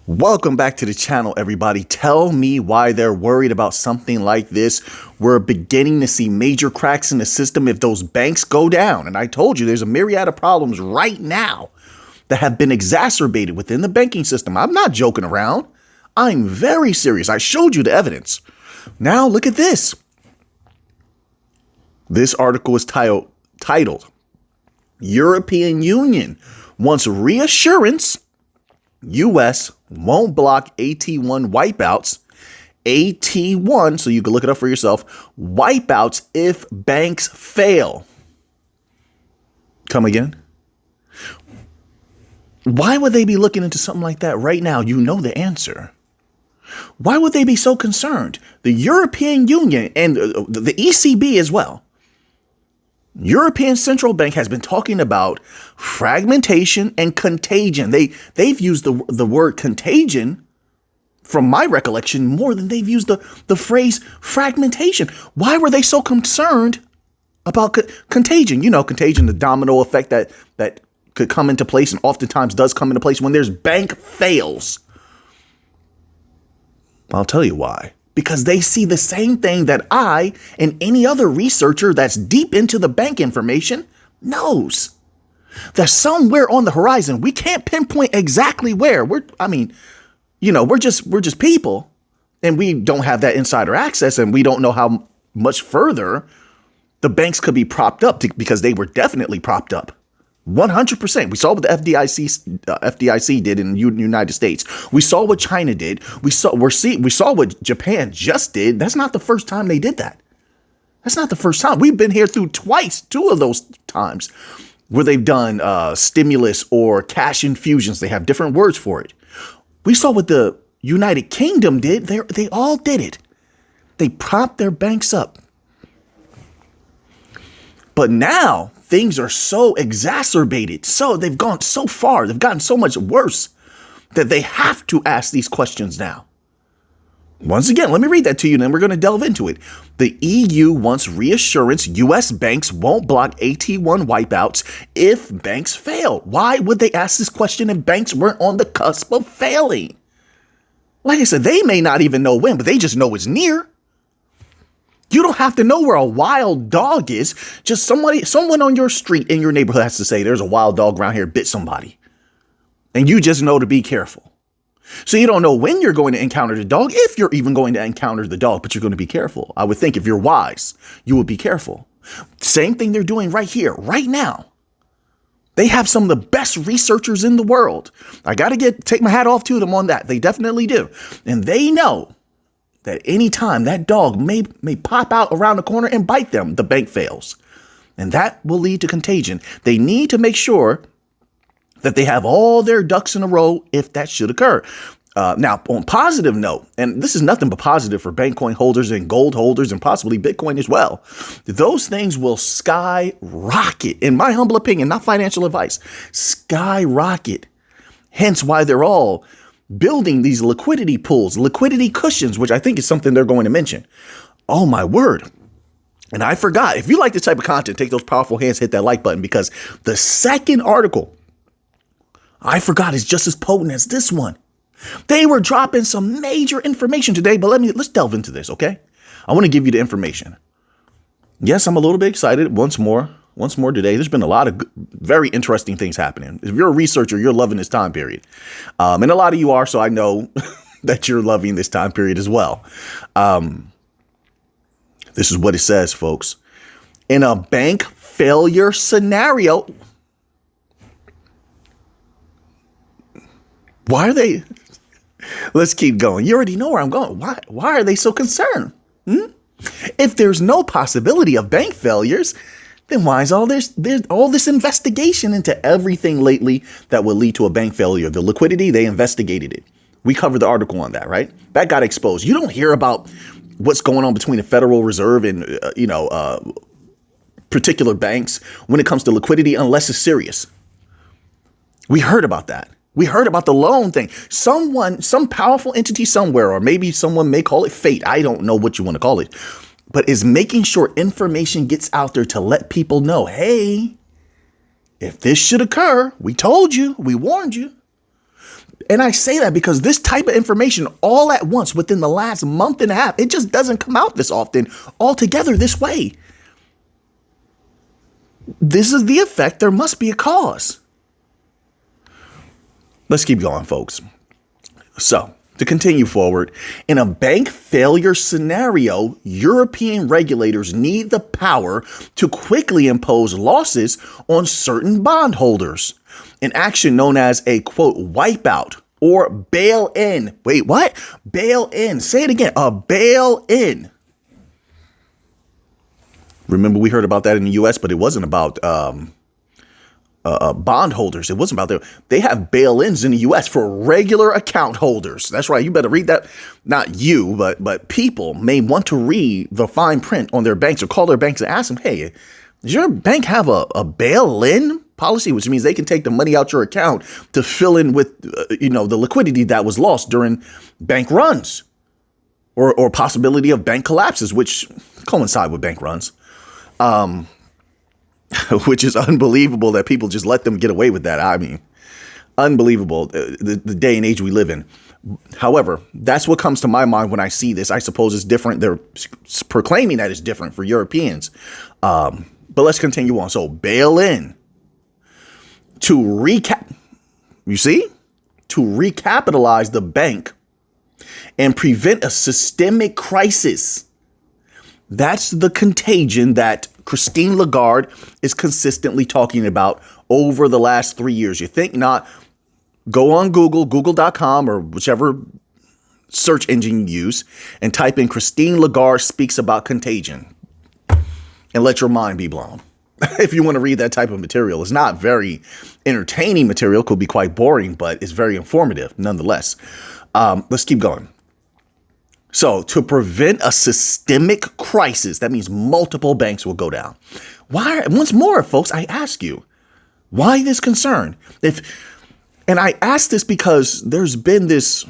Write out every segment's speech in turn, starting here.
Welcome back to the channel, everybody. Tell me why they're worried about something like this. We're beginning to see major cracks in the system if those banks go down. And I told you there's a myriad of problems right now that have been exacerbated within the banking system. I'm not joking around. I'm very serious. I showed you the evidence. Now look at this. This article is titled European Union Wants Reassurance U.S. won't block AT1 wipeouts. AT1, so you can look it up for yourself, wipeouts if banks fail. Come again? Why would they be looking into something like that right now? You know the answer. Why would they be so concerned? The European Union and the ECB as well. European Central Bank has been talking about fragmentation and contagion. They've used the word contagion, from my recollection, more than they've used the phrase fragmentation. Why were they so concerned about contagion? You know, contagion, the domino effect that could come into place and oftentimes does come into place when there's bank fails. I'll tell you why. Because they see the same thing that I and any other researcher that's deep into the bank information knows. That somewhere on the horizon, we can't pinpoint exactly where. We're just people, and we don't have that insider access, and we don't know how much further the banks could be propped up because they were definitely propped up. 100%. We saw what the FDIC did in the United States. We saw what China did. We saw what Japan just did. That's not the first time they did that. That's not the first time. We've been here through two of those times where they've done stimulus or cash infusions. They have different words for it. We saw what the United Kingdom did. They all did it. They propped their banks up. But now things are so exacerbated. So they've gone so far. They've gotten so much worse that they have to ask these questions now. Once again, let me read that to you, and then we're going to delve into it. The EU wants reassurance U.S. banks won't block AT1 wipeouts if banks fail. Why would they ask this question if banks weren't on the cusp of failing? Like I said, they may not even know when, but they just know it's near. You don't have to know where a wild dog is. Just someone on your street in your neighborhood has to say, there's a wild dog around here, bit somebody. And you just know to be careful. So you don't know when you're going to encounter the dog, if you're even going to encounter the dog, but you're going to be careful. I would think if you're wise, you would be careful. Same thing they're doing right here, right now. They have some of the best researchers in the world. I got to take my hat off to them on that. They definitely do. And they know that anytime that dog may pop out around the corner and bite them, the bank fails. And that will lead to contagion. They need to make sure that they have all their ducks in a row if that should occur. Now, on positive note, and this is nothing but positive for bank coin holders and gold holders and possibly Bitcoin as well, those things will skyrocket, in my humble opinion, not financial advice, skyrocket. Hence why they're all building these liquidity pools, liquidity cushions, which I think is something they're going to mention. Oh, my word. And I forgot, if you like this type of content, take those powerful hands, hit that like button, because the second article, I forgot, is just as potent as this one. They were dropping some major information today, but let's delve into this, okay? I want to give you the information. Yes, I'm a little bit excited once more today. There's been a lot of very interesting things happening. If you're a researcher, you're loving this time period. And a lot of you are, so I know that you're loving this time period as well. This is what it says, folks. In a bank failure scenario, why are they? Let's keep going. You already know where I'm going. Why are they so concerned? If there's no possibility of bank failures, then why is there's all this investigation into everything lately that will lead to a bank failure? The liquidity, they investigated it. We covered the article on that, right? That got exposed. You don't hear about what's going on between the Federal Reserve and, particular banks when it comes to liquidity unless it's serious. We heard about that. We heard about the loan thing. Some powerful entity somewhere, or maybe someone may call it fate. I don't know what you want to call it. But is making sure information gets out there to let people know, hey, if this should occur, we told you, we warned you. And I say that because this type of information all at once within the last month and a half, it just doesn't come out this often altogether this way. This is the effect. There must be a cause. Let's keep going, folks. So, to continue forward, in a bank failure scenario, European regulators need the power to quickly impose losses on certain bondholders, an action known as a, quote, wipeout or bail-in. Wait, what? Bail-in. Say it again. A bail-in. Remember, we heard about that in the U.S., but it wasn't about bondholders. It wasn't about they have bail-ins in the U.S. for regular account holders. That's right. You better read that. Not you, but people may want to read the fine print on their banks or call their banks and ask them, hey, does your bank have a bail-in policy, which means they can take the money out your account to fill in with, the liquidity that was lost during bank runs or possibility of bank collapses, which coincide with bank runs. Which is unbelievable that people just let them get away with that. I mean, unbelievable, the day and age we live in. However, that's what comes to my mind when I see this. I suppose it's different. They're proclaiming that it's different for Europeans. But let's continue on. So bail in to recap. You see, to recapitalize the bank and prevent a systemic crisis. That's the contagion that Christine Lagarde is consistently talking about over the last 3 years. You think not? Go on Google, google.com or whichever search engine you use and type in Christine Lagarde speaks about contagion and let your mind be blown. If you want to read that type of material, it's not very entertaining material, could be quite boring, but it's very informative nonetheless. Let's keep going. So to prevent a systemic crisis, that means multiple banks will go down. Why? Once more, folks, I ask you, why this concern? And I ask this because there's been this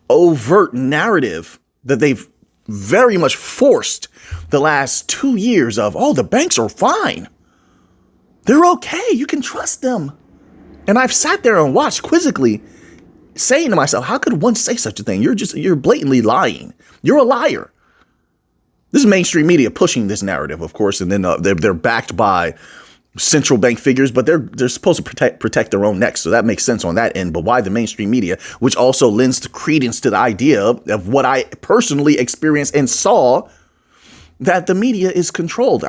overt narrative that they've very much forced the last 2 years of, oh, the banks are fine. They're okay. You can trust them. And I've sat there and watched quizzically saying to myself, how could one say such a thing? You're blatantly lying. You're a liar. This is mainstream media pushing this narrative, of course, and then they're backed by central bank figures, but they're supposed to protect their own necks. So that makes sense on that end. But why the mainstream media, which also lends credence to the idea of what I personally experienced and saw, that the media is controlled.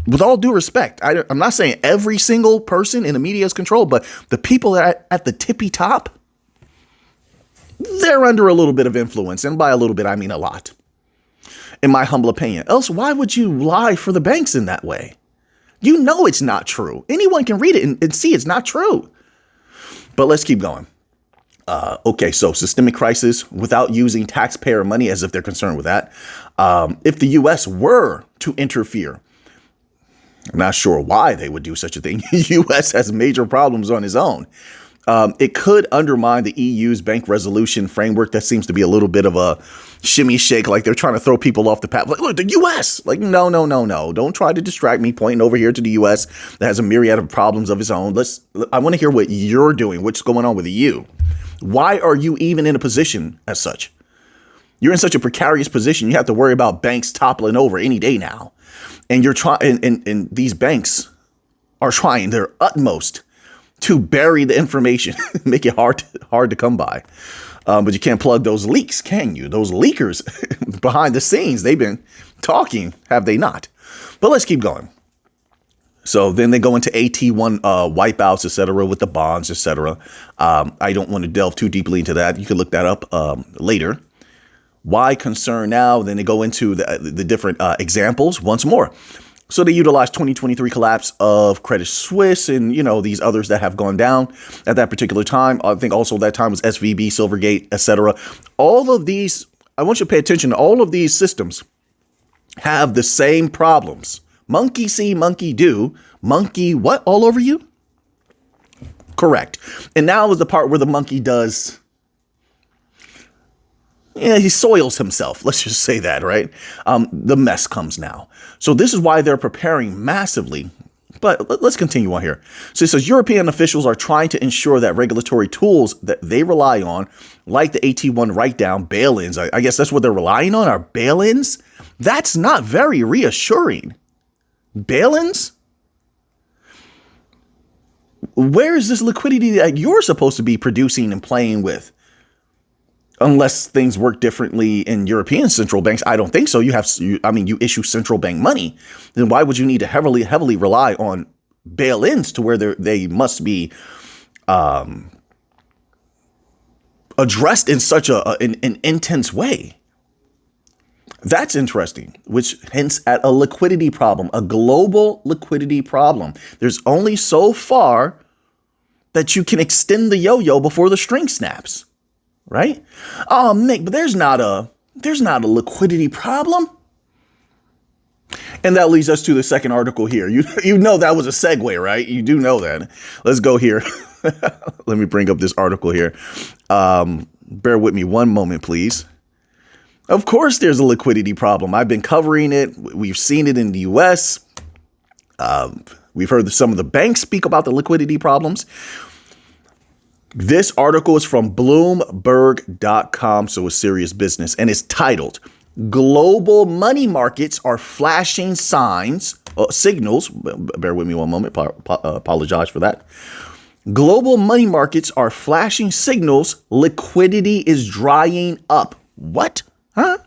With all due respect, I'm not saying every single person in the media is controlled, but the people that are at the tippy top, they're under a little bit of influence. And by a little bit, I mean a lot, in my humble opinion. Else, why would you lie for the banks in that way? You know it's not true. Anyone can read it and see it's not true. But let's keep going. Okay, so systemic crisis without using taxpayer money, as if they're concerned with that. If the U.S. were to interfere, I'm not sure why they would do such a thing. The U.S. has major problems on its own. It could undermine the EU's bank resolution framework. That seems to be a little bit of a shimmy shake, like they're trying to throw people off the path. Like, look, the U.S. Like, no. Don't try to distract me pointing over here to the U.S. that has a myriad of problems of its own. I want to hear what you're doing. What's going on with you? Why are you even in a position as such? You're in such a precarious position. You have to worry about banks toppling over any day now. And you're trying, and these banks are trying their utmost to bury the information, make it hard to come by. But you can't plug those leaks, can you? Those leakers behind the scenes, they've been talking, have they not? But let's keep going. So then they go into AT1 wipeouts, et cetera, with the bonds, et cetera. I don't want to delve too deeply into that. You can look that up later. Why concern now? Then they go into the different examples once more. So they utilize 2023 collapse of Credit Suisse and, these others that have gone down at that particular time. I think also that time was SVB, Silvergate, etc. All of these, I want you to pay attention. All of these systems have the same problems. Monkey see, monkey do. Monkey what all over you? Correct. And now is the part where the monkey does. Yeah, he soils himself. Let's just say that, right? The mess comes now. So this is why they're preparing massively But let's continue on here. So it says European officials are trying to ensure that regulatory tools that they rely on, like the AT1 write-down, bail-ins, I guess that's what they're relying on, are bail-ins. That's not very reassuring. Bail-ins? Where is this liquidity that you're supposed to be producing and playing with? Unless things work differently in European central banks, I don't think so. You issue central bank money. Then why would you need to heavily rely on bail-ins to where they must be addressed in such an intense way? That's interesting, which hints at a liquidity problem, a global liquidity problem. There's only so far that you can extend the yo-yo before the string snaps. Right? Oh, Mick, but there's not a liquidity problem. And that leads us to the second article here. You know that was a segue, right? You do know that. Let's go here. Let me bring up this article here. Bear with me one moment, please. Of course, there's a liquidity problem. I've been covering it. We've seen it in the U.S. We've heard some of the banks speak about the liquidity problems. This article is from Bloomberg.com, so it's serious business, and it's titled, Global Money Markets Are Flashing Signals. Bear with me one moment. Apologize for that. Global money markets are flashing signals. Liquidity is drying up. What? Huh?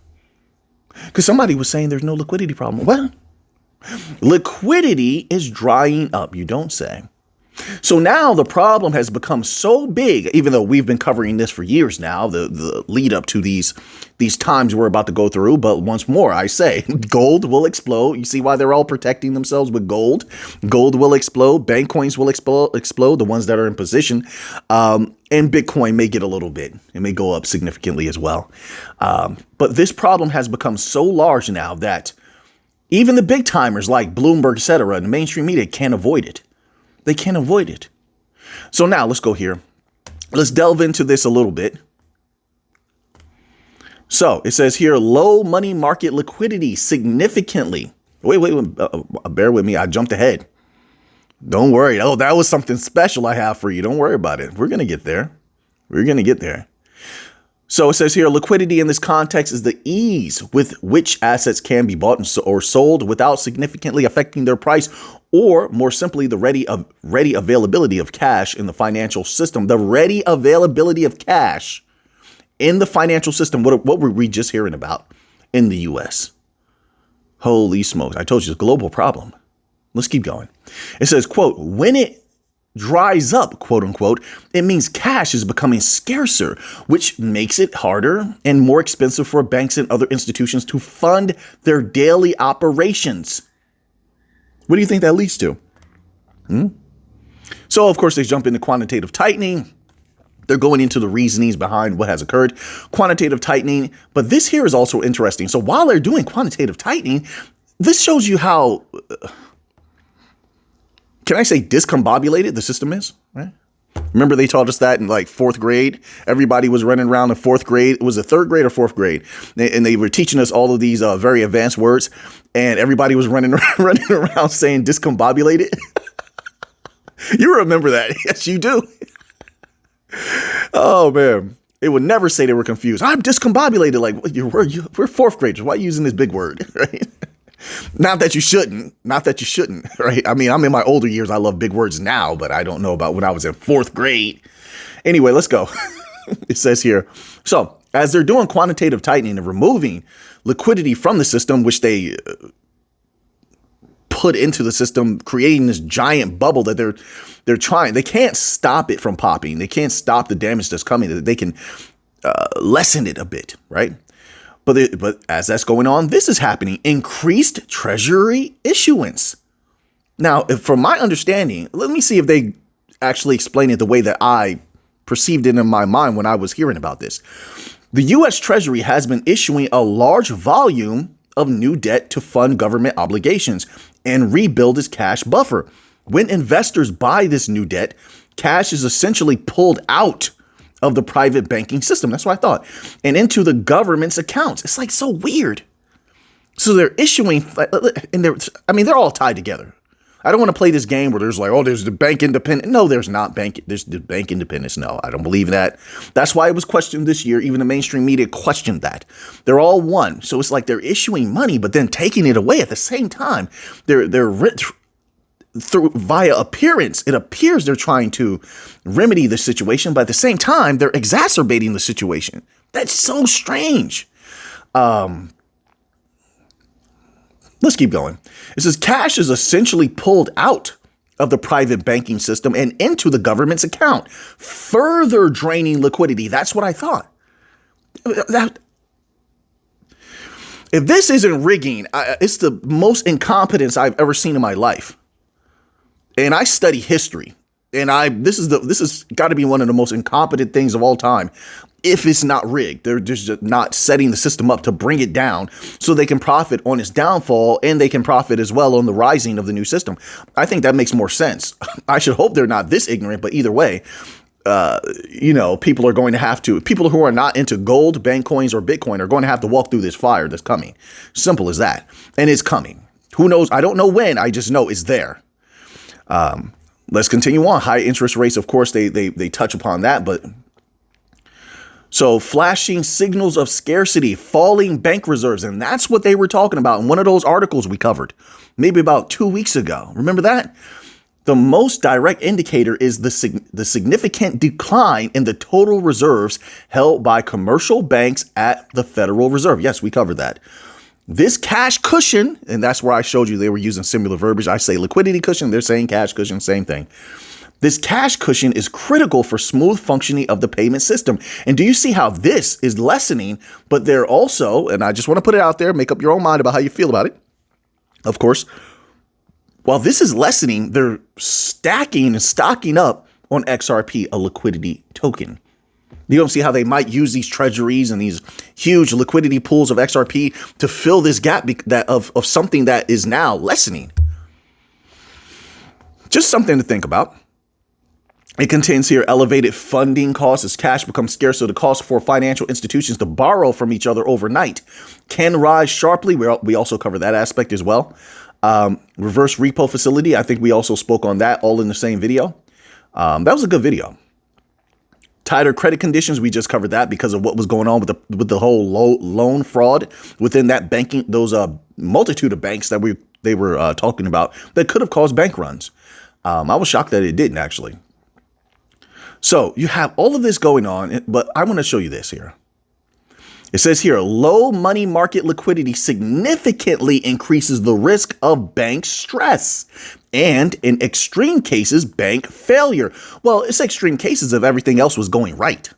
Because somebody was saying there's no liquidity problem. What? Liquidity is drying up, you don't say. So now the problem has become so big, even though we've been covering this for years now, the lead up to these times we're about to go through. But once more, I say gold will explode. You see why they're all protecting themselves with gold. Gold will explode. Bank coins will explode, the ones that are in position. And Bitcoin may get a little bit. It may go up significantly as well. But this problem has become so large now that even the big timers like Bloomberg, et cetera, and the mainstream media can't avoid it. They can't avoid it. So now let's go here. Let's delve into this a little bit. So it says here, low money market liquidity significantly. Wait, bear with me. I jumped ahead. Don't worry. Oh, that was something special I have for you. Don't worry about it. We're going to get there. We're going to get there. So it says here, liquidity in this context is the ease with which assets can be bought or sold without significantly affecting their price, or more simply, the ready availability of cash in the financial system. The ready availability of cash in the financial system. What were we just hearing about in the U.S.? Holy smokes. I told you it's a global problem. Let's keep going. It says, quote, when it dries up, quote unquote, it means cash is becoming scarcer, which makes it harder and more expensive for banks and other institutions to fund their daily operations. What do you think that leads to? So, of course, they jump into quantitative tightening. They're going into the reasonings behind what has occurred. Quantitative tightening. But this here is also interesting. So while they're doing quantitative tightening, this shows you how, can I say discombobulated the system is, right? Remember they taught us that in like fourth grade? Everybody was running around in fourth grade. It was the third grade or fourth grade. And they were teaching us all of these very advanced words. And everybody was running around saying discombobulated. You remember that. Yes, you do. Oh, man. They would never say they were confused. I'm discombobulated. Like, we're fourth graders. Why are you using this big word, right? Not that you shouldn't, right? I mean, I'm in my older years. I love big words now, but I don't know about when I was in fourth grade. Anyway, let's go. It says here, so as they're doing quantitative tightening and removing liquidity from the system, which they put into the system, creating this giant bubble that they're trying, they can't stop it from popping. They can't stop the damage that's coming. They can lessen it a bit, right? But as that's going on, this is happening. Increased treasury issuance. Now, from my understanding, let me see if they actually explain it the way that I perceived it in my mind when I was hearing about this. The U.S. Treasury has been issuing a large volume of new debt to fund government obligations and rebuild its cash buffer. When investors buy this new debt, cash is essentially pulled out of the private banking system. That's what I thought. And into the government's accounts. It's like so weird. So they're issuing, and they're all tied together. I don't want to play this game where there's like, oh, there's the bank independent. No, there's not there's the bank independence. No, I don't believe that. That's why it was questioned this year. Even the mainstream media questioned that. They're all one. So it's like they're issuing money, but then taking it away at the same time. They're through via appearance. It appears they're trying to remedy the situation, but at the same time, they're exacerbating the situation. That's so strange. Let's keep going. It says cash is essentially pulled out of the private banking system and into the government's account, further draining liquidity. That's what I thought. If this isn't rigging, it's the most incompetence I've ever seen in my life. And I study history, and this has got to be one of the most incompetent things of all time. If it's not rigged, they're just not setting the system up to bring it down so they can profit on its downfall, and they can profit as well on the rising of the new system. I think that makes more sense. I should hope they're not this ignorant, but either way, people are going to have to, people who are not into gold, bank coins, or Bitcoin are going to have to walk through this fire that's coming. Simple as that. And it's coming. Who knows? I don't know when. I just know it's there. Let's continue on. High interest rates, of course, they touch upon that, but so flashing signals of scarcity, falling bank reserves, and that's what they were talking about in one of those articles we covered maybe about 2 weeks ago. Remember that? The most direct indicator is the significant decline in the total reserves held by commercial banks at the Federal Reserve. Yes, we covered that. This cash cushion, and that's where I showed you they were using similar verbiage. I say liquidity cushion, they're saying cash cushion, same thing. This cash cushion is critical for smooth functioning of the payment system. And do you see how this is lessening? But they're also, and I just want to put it out there, make up your own mind about how you feel about it. Of course, while this is lessening, they're stacking and stocking up on XRP, a liquidity token. You don't see how they might use these treasuries and these huge liquidity pools of XRP to fill this gap of something that is now lessening. Just something to think about. It contains here elevated funding costs as cash becomes scarce, so the cost for financial institutions to borrow from each other overnight can rise sharply. We also cover that aspect as well. Reverse repo facility, I think we also spoke on that all in the same video. That was a good video. Tighter credit conditions, we just covered that because of what was going on with the whole loan fraud within that banking, those multitude of banks that they were talking about that could have caused bank runs. I was shocked that it didn't actually. So you have all of this going on, but I want to show you this here. It says here, low money market liquidity significantly increases the risk of bank stress and in extreme cases, bank failure. Well, it's extreme cases if everything else was going right.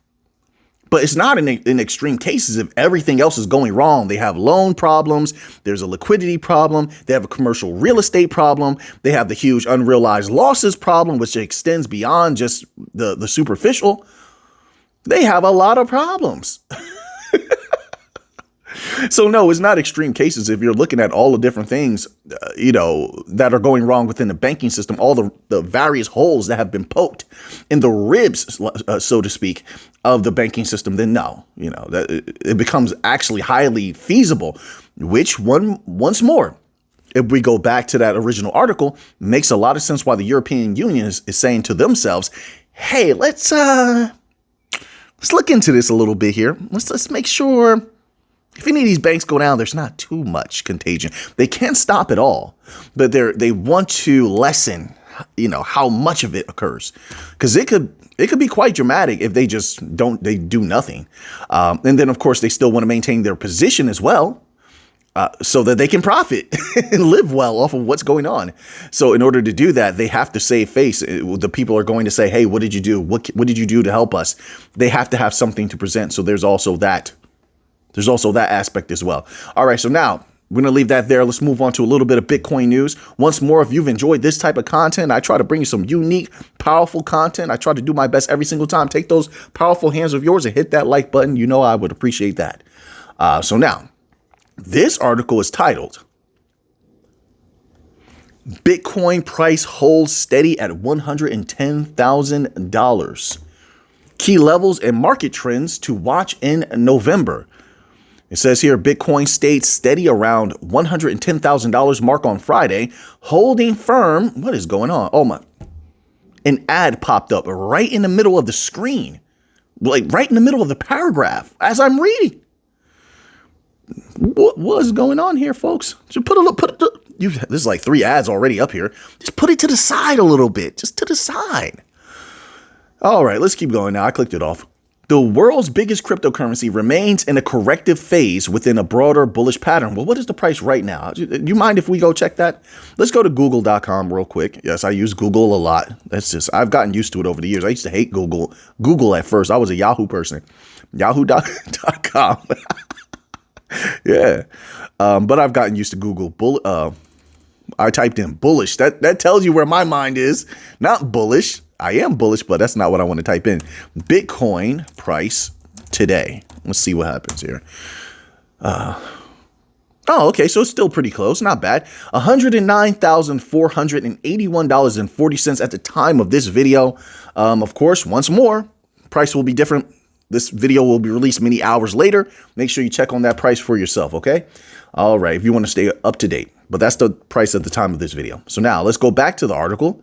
But it's not in extreme cases if everything else is going wrong. They have loan problems. There's a liquidity problem. They have a commercial real estate problem. They have the huge unrealized losses problem, which extends beyond just the superficial. They have a lot of problems. So no, it's not extreme cases. If you're looking at all the different things, that are going wrong within the banking system, all the various holes that have been poked in the ribs, so to speak, of the banking system, then no, that it becomes actually highly feasible, which once more, if we go back to that original article, makes a lot of sense why the European Union is saying to themselves, hey, let's look into this a little bit here. Let's make sure if any of these banks go down, there's not too much contagion. They can't stop it all, but they want to lessen, how much of it occurs, because it could be quite dramatic if they just they do nothing. And then, of course, they still want to maintain their position as well, so that they can profit and live well off of what's going on. So in order to do that, they have to save face. The people are going to say, hey, what did you do? What did you do to help us? They have to have something to present. So there's also that. There's also that aspect as well. All right, so now we're going to leave that there. Let's move on to a little bit of Bitcoin news. Once more, if you've enjoyed this type of content, I try to bring you some unique, powerful content. I try to do my best every single time. Take those powerful hands of yours and hit that like button. I would appreciate that. So now, this article is titled, Bitcoin price holds steady at $110,000. Key levels and market trends to watch in November. It says here, Bitcoin stayed steady around $110,000 mark on Friday, holding firm. What is going on? Oh my. An ad popped up right in the middle of the screen, like right in the middle of the paragraph as I'm reading. What was going on here, folks? Just this is like 3 ads already up here. Just put it to the side a little bit, just to the side. All right, let's keep going now. I clicked it off. The world's biggest cryptocurrency remains in a corrective phase within a broader bullish pattern. Well, what is the price right now? Do you mind if we go check that? Let's go to google.com real quick. Yes, I use Google a lot. I've gotten used to it over the years. I used to hate Google at first. I was a Yahoo person. Yahoo.com. Yeah. But I've gotten used to Google. I typed in bullish. That tells you where my mind is. Not bullish. I am bullish, but that's not what I want to type in. Bitcoin price today. Let's see what happens here. Okay. So it's still pretty close. Not bad. $109,481.40 at the time of this video. Of course, once more, price will be different. This video will be released many hours later. Make sure you check on that price for yourself, okay? All right, if you want to stay up to date. But that's the price at the time of this video. So now let's go back to the article,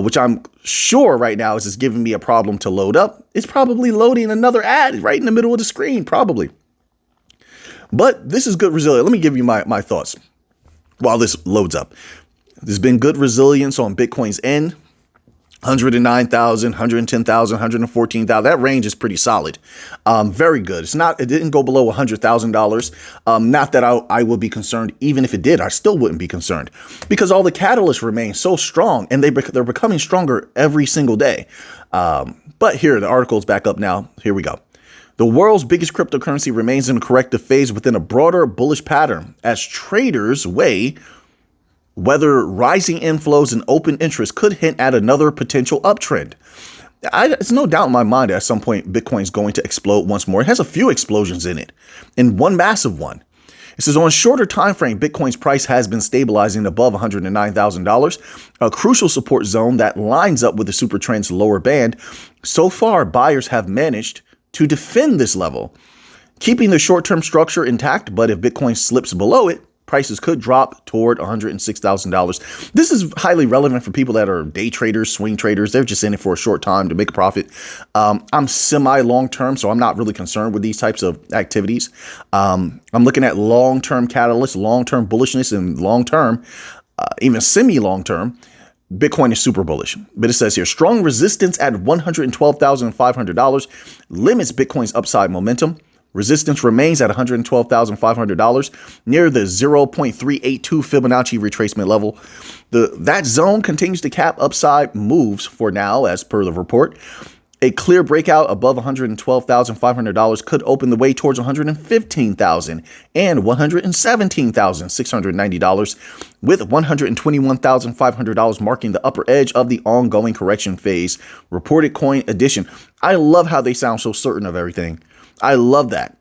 which I'm sure right now is just giving me a problem to load up. It's probably loading another ad right in the middle of the screen, probably. But this is good resilience. Let me give you my thoughts while this loads up. There's been good resilience on Bitcoin's end. 109,000, 110,000, 114,000. That range is pretty solid. Very good. It didn't go below $100,000. Not that I would be concerned. Even if it did, I still wouldn't be concerned because all the catalysts remain so strong and they're becoming stronger every single day. But here, the article's back up now. Here we go. The world's biggest cryptocurrency remains in a corrective phase within a broader bullish pattern as traders weigh whether rising inflows and open interest could hint at another potential uptrend. It's no doubt in my mind that at some point Bitcoin is going to explode once more. It has a few explosions in it, and one massive one. It says on a shorter time frame, Bitcoin's price has been stabilizing above $109,000, a crucial support zone that lines up with the super trend's lower band. So far, buyers have managed to defend this level, keeping the short-term structure intact. But if Bitcoin slips below it, prices could drop toward $106,000. This is highly relevant for people that are day traders, swing traders. They're just in it for a short time to make a profit. I'm semi long-term, so I'm not really concerned with these types of activities. I'm looking at long-term catalysts, long-term bullishness, and long-term, even semi-long-term. Bitcoin is super bullish, but it says here, strong resistance at $112,500 limits Bitcoin's upside momentum. Resistance remains at $112,500 near the 0.382 Fibonacci retracement level. That zone continues to cap upside moves for now, as per the report. A clear breakout above $112,500 could open the way towards $115,000 and $117,690, with $121,500 marking the upper edge of the ongoing correction phase. Reported Coin Edition. I love how they sound so certain of everything. I love that,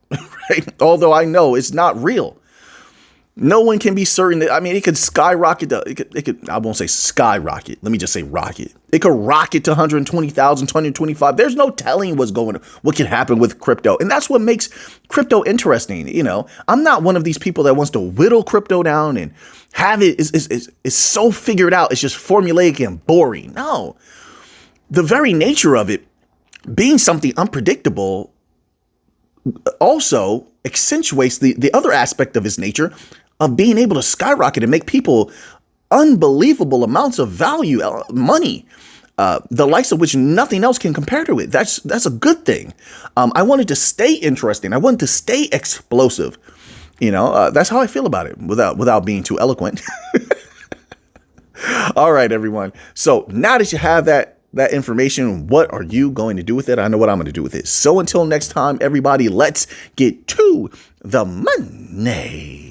right? Although I know it's not real. No one can be certain that, I mean, it could skyrocket. It could, I won't say skyrocket. Let me just say rocket. It could rocket to 120,000, 225. There's no telling what can happen with crypto. And that's what makes crypto interesting. You know, I'm not one of these people that wants to whittle crypto down and have it is so figured out. It's just formulaic and boring. No, the very nature of it being something unpredictable also accentuates the other aspect of its nature of being able to skyrocket and make people unbelievable amounts of value, money, the likes of which nothing else can compare to it. That's a good thing. I wanted to stay interesting. I wanted to stay explosive. You know, that's how I feel about it without being too eloquent. All right, everyone. So now that you have that information, what are you going to do with it? I know what I'm going to do with it. So until next time, everybody, let's get to the money.